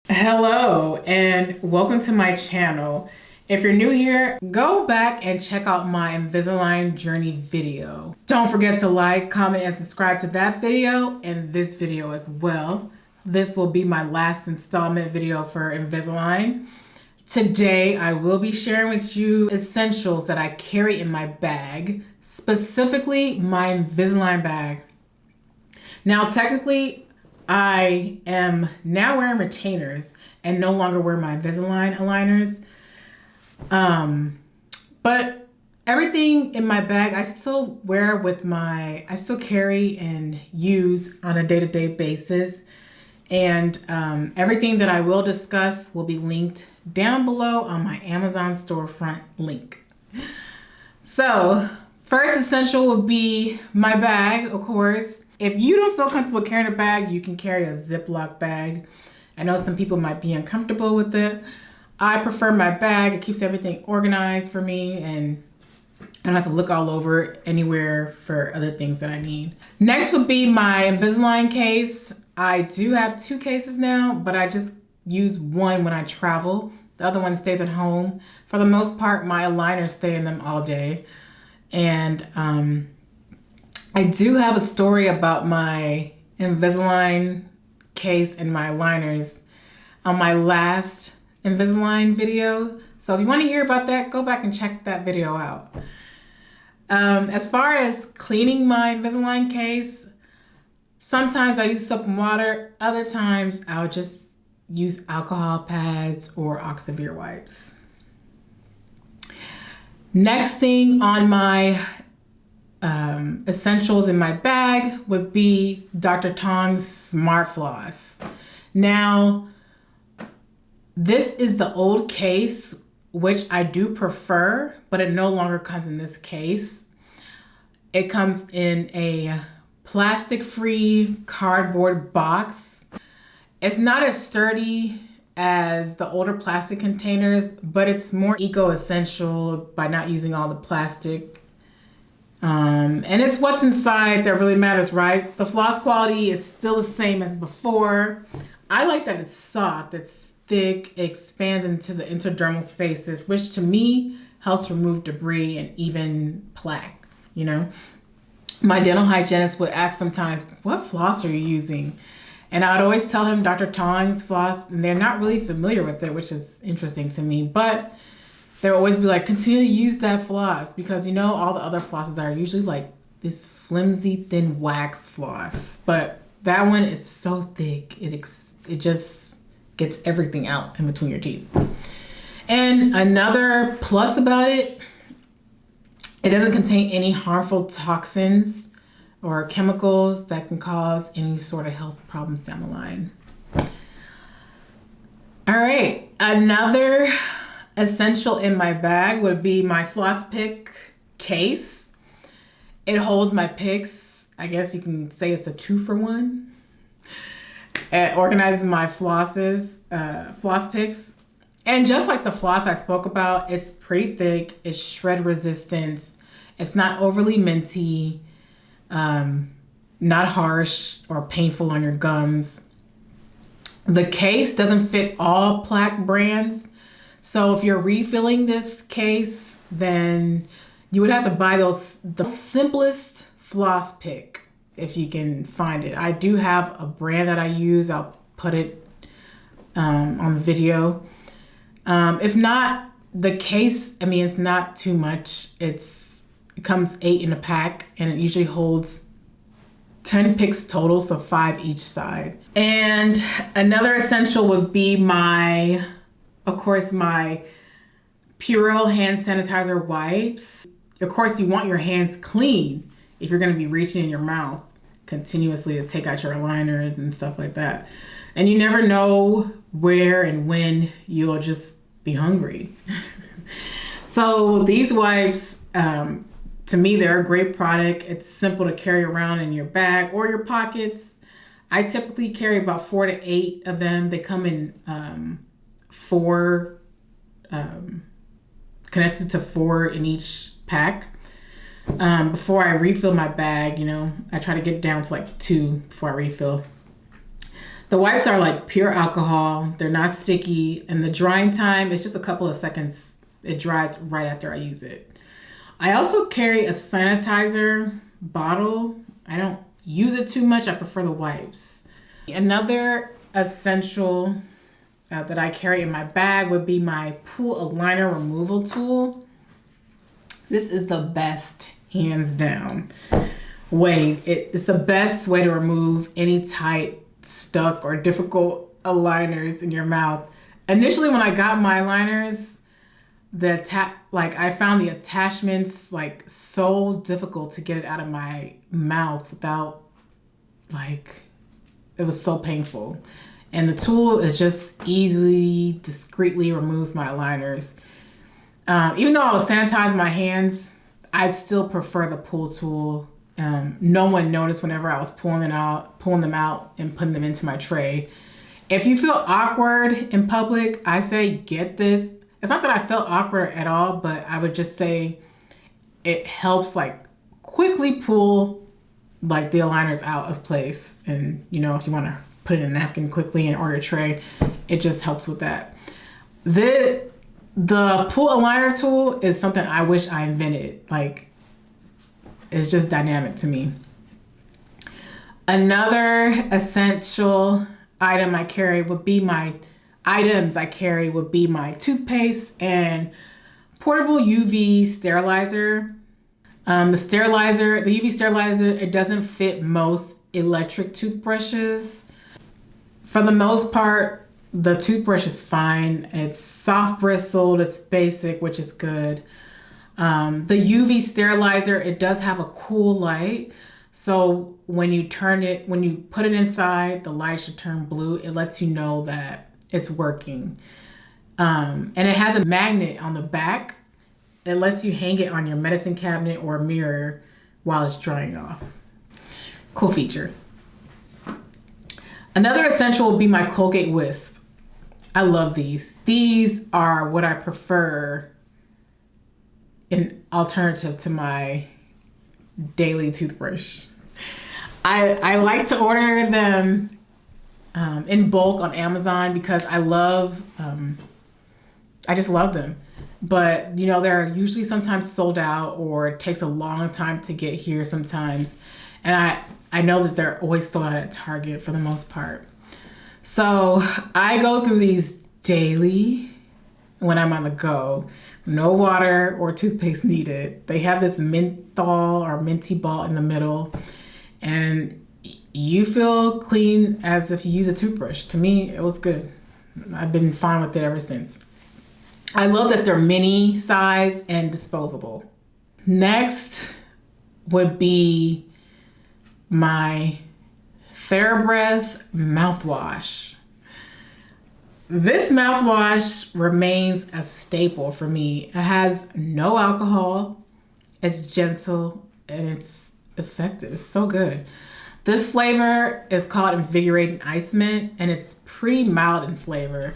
Hello and welcome to my channel. If you're new here, go back and check out my Invisalign journey video. Don't forget to like, comment, and subscribe to that video and this video as well. This will be my last installment video for Invisalign. Today, I will be sharing with you essentials that I carry in my bag, specifically my Invisalign bag. Now, technically, I am now wearing retainers and no longer wear my Invisalign aligners. But everything in my bag, I still wear with I still carry and use on a day-to-day basis. And everything that I will discuss will be linked down below on my Amazon storefront link. So, first essential would be my bag, of course. If you don't feel comfortable carrying a bag, you can carry a Ziploc bag. I know some people might be uncomfortable with it. I prefer my bag. It keeps everything organized for me and I don't have to look all over anywhere for other things that I need. Next would be my Invisalign case. I do have 2 cases now, but I just use one when I travel. The other one stays at home. For the most part, my aligners stay in them all day. And I do have a story about my Invisalign case and my aligners on my last Invisalign video. So if you want to hear about that, go back and check that video out. As far as cleaning my Invisalign case, sometimes I use soap and water. Other times I'll just use alcohol pads or Oxivir wipes. Next thing on my essentials in my bag would be Dr. Tong's Smart Floss. Now, this is the old case, which I do prefer, but it no longer comes in this case. It comes in a plastic-free cardboard box. It's not as sturdy as the older plastic containers, but it's more eco-essential by not using all the plastic. And it's what's inside that really matters, right? The floss quality is still the same as before. I like that it's soft, it's thick, it expands into the interdermal spaces, which to me helps remove debris and even plaque, you know? My dental hygienist would ask sometimes, what floss are you using? And I would always tell him Dr. Tong's floss, and they're not really familiar with it, which is interesting to me, but they'll always be like, continue to use that floss because you know all the other flosses are usually like this flimsy, thin wax floss. But that one is so thick, it just gets everything out in between your teeth. And another plus about it, it doesn't contain any harmful toxins or chemicals that can cause any sort of health problems down the line. All right, another essential in my bag would be my floss pick case. It holds my picks. I guess you can say it's a 2-for-1. It organizes my floss picks. And just like the floss I spoke about, it's pretty thick, it's shred resistant, it's not overly minty, not harsh or painful on your gums. The case doesn't fit all plaque brands. So if you're refilling this case, then you would have to buy the simplest floss pick if you can find it. I do have a brand that I use. I'll put it on the video. If not, the case, I mean, it's not too much. It comes 8 in a pack and it usually holds 10 picks total, so 5 each side. And another essential would be of course, my Purell hand sanitizer wipes. Of course, you want your hands clean if you're going to be reaching in your mouth continuously to take out your aligners and stuff like that. And you never know where and when you'll just be hungry. So these wipes, to me, they're a great product. It's simple to carry around in your bag or your pockets. I typically carry about 4 to 8 of them. They come in 4, connected to 4 in each pack. before I refill my bag. I try to get down to like 2 before I refill. The wipes are like pure alcohol. They're not sticky, and the drying time is just a couple of seconds. It dries right after I use it. I also carry a sanitizer bottle. I don't use it too much. I prefer the wipes. Another essential that I carry in my bag would be my pool aligner removal tool. This is the best, hands down, way. It's the best way to remove any tight, stuck, or difficult aligners in your mouth. Initially, when I got my aligners, I found the attachments like so difficult to get it out of my mouth without, it was so painful. And the tool, it just easily, discreetly removes my aligners. Even though I was sanitizing my hands, I'd still prefer the pull tool. No one noticed whenever I was pulling them out and putting them into my tray. If you feel awkward in public, I say get this. It's not that I felt awkward at all, but I would just say it helps quickly pull the aligners out of place. And if you want to put in a napkin quickly and order a tray, it just helps with that. The pull aligner tool is something I wish I invented. It's just dynamic to me. Another essential item I carry would be my toothpaste and portable UV sterilizer. The UV sterilizer, it doesn't fit most electric toothbrushes. For the most part, the toothbrush is fine. It's soft bristled, it's basic, which is good. The UV sterilizer, it does have a cool light. So when you put it inside, the light should turn blue. It lets you know that it's working. And it has a magnet on the back. It lets you hang it on your medicine cabinet or mirror while it's drying off. Cool feature. Another essential would be my Colgate Wisp. I love these. These are what I prefer in alternative to my daily toothbrush. I like to order them in bulk on Amazon because I just love them. But they're usually sometimes sold out, or it takes a long time to get here sometimes. And I know that they're always sold out at Target for the most part. So I go through these daily when I'm on the go. No water or toothpaste needed. They have this menthol or minty ball in the middle, and you feel clean as if you use a toothbrush. To me, it was good. I've been fine with it ever since. I love that they're mini size and disposable. Next would be my TheraBreath mouthwash. This mouthwash remains a staple for me. It has no alcohol, it's gentle, and it's effective. It's so good. This flavor is called Invigorating Ice Mint, and it's pretty mild in flavor.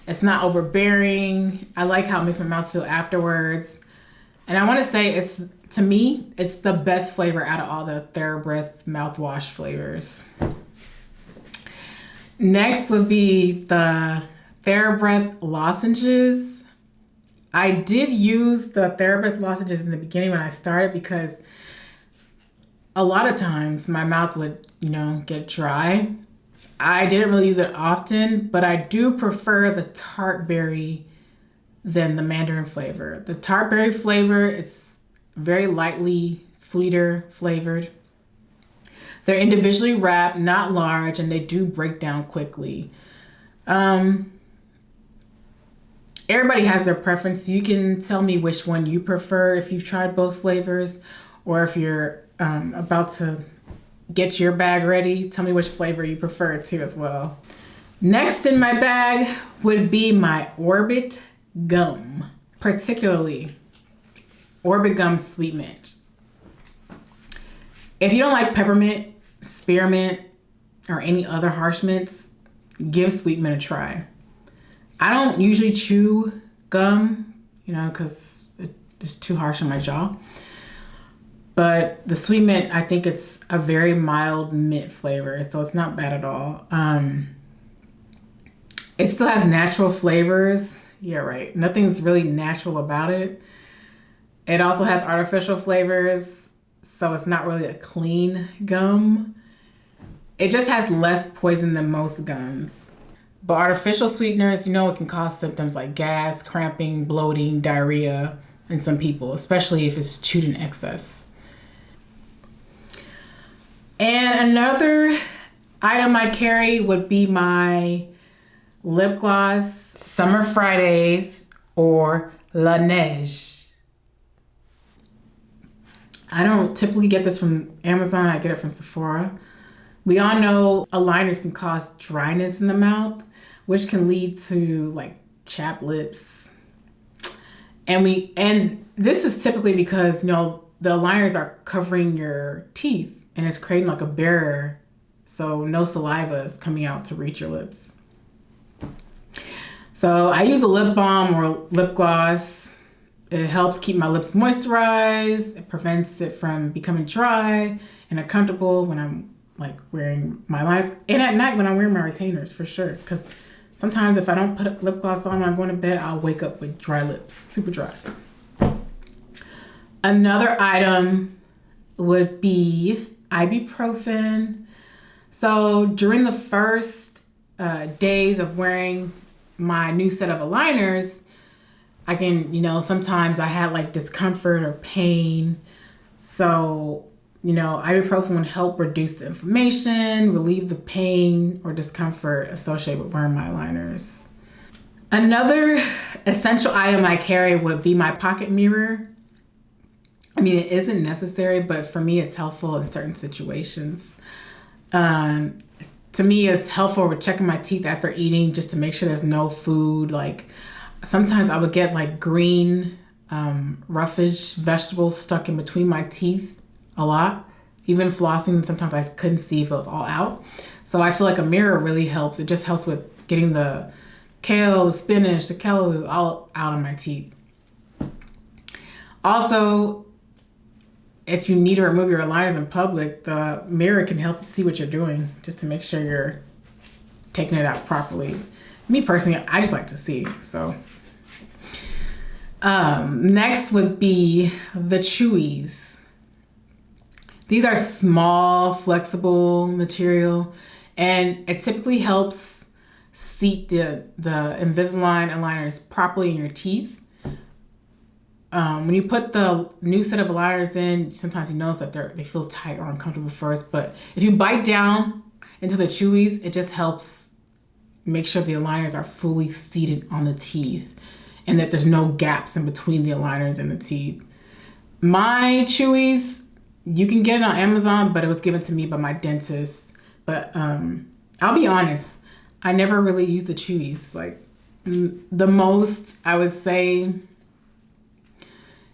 It's not overbearing. I like how it makes my mouth feel afterwards. And I want to say to me, it's the best flavor out of all the TheraBreath mouthwash flavors. Next would be the TheraBreath lozenges. I did use the TheraBreath lozenges in the beginning when I started because a lot of times my mouth would, get dry. I didn't really use it often, but I do prefer the tart berry than the mandarin flavor. The tart berry flavor, it's very lightly sweeter flavored. They're individually wrapped, not large, and they do break down quickly. Everybody has their preference. You can tell me which one you prefer if you've tried both flavors, or if you're about to get your bag ready, tell me which flavor you prefer too as well. Next in my bag would be my Orbit gum, particularly Orbit gum sweet mint. If you don't like peppermint, spearmint, or any other harsh mints, give sweet mint a try. I don't usually chew gum, because it's too harsh on my jaw. But the sweet mint, I think it's a very mild mint flavor, so it's not bad at all. It still has natural flavors. Yeah, right. Nothing's really natural about it. It also has artificial flavors, so it's not really a clean gum. It just has less poison than most gums. But artificial sweeteners, you know, it can cause symptoms like gas, cramping, bloating, diarrhea in some people, especially if it's chewed in excess. And another item I carry would be my lip gloss, Summer Fridays, or La Neige. I don't typically get this from Amazon. I get it from Sephora. We all know aligners can cause dryness in the mouth, which can lead to like chapped lips. And this is typically because, you know, the aligners are covering your teeth and it's creating like a barrier, so no saliva is coming out to reach your lips. So I use a lip balm or lip gloss. It helps keep my lips moisturized. It prevents it from becoming dry and uncomfortable when I'm like wearing my liners, and at night when I'm wearing my retainers, for sure. Because sometimes if I don't put lip gloss on when I'm going to bed, I'll wake up with dry lips, super dry. Another item would be ibuprofen. So during the first days of wearing my new set of aligners, I can, you know, sometimes I had like discomfort or pain. So, you know, ibuprofen would help reduce the inflammation, relieve the pain or discomfort associated with wearing my aligners. Another essential item I carry would be my pocket mirror. I mean, it isn't necessary, but for me, it's helpful in certain situations. To me, it's helpful with checking my teeth after eating just to make sure there's no food. Like sometimes I would get like green, roughish vegetables stuck in between my teeth a lot. Even flossing, sometimes I couldn't see if it was all out. So I feel like a mirror really helps. It just helps with getting the kale, the spinach, the callaloo all out of my teeth. Also, if you need to remove your aligners in public, the mirror can help you see what you're doing just to make sure you're taking it out properly. Me personally, I just like to see, so. Next would be the Chewies. These are small, flexible material, and it typically helps seat the Invisalign aligners properly in your teeth. When you put the new set of aligners in, sometimes you notice that they feel tight or uncomfortable first, but if you bite down into the Chewies, it just helps make sure the aligners are fully seated on the teeth and that there's no gaps in between the aligners and the teeth. My Chewies, you can get it on Amazon, but it was given to me by my dentist. But I'll be honest, I never really used the Chewies. Like the most, I would say,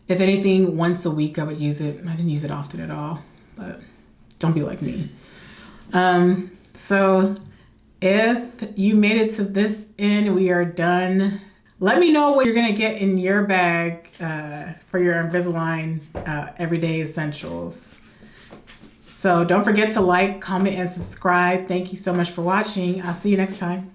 if anything, once a week I would use it. I didn't use it often at all, but don't be like me. So if you made it to this end, we are done. Let me know what you're gonna get in your bag for your Invisalign everyday essentials. So don't forget to like, comment, and subscribe. Thank you so much for watching. I'll see you next time.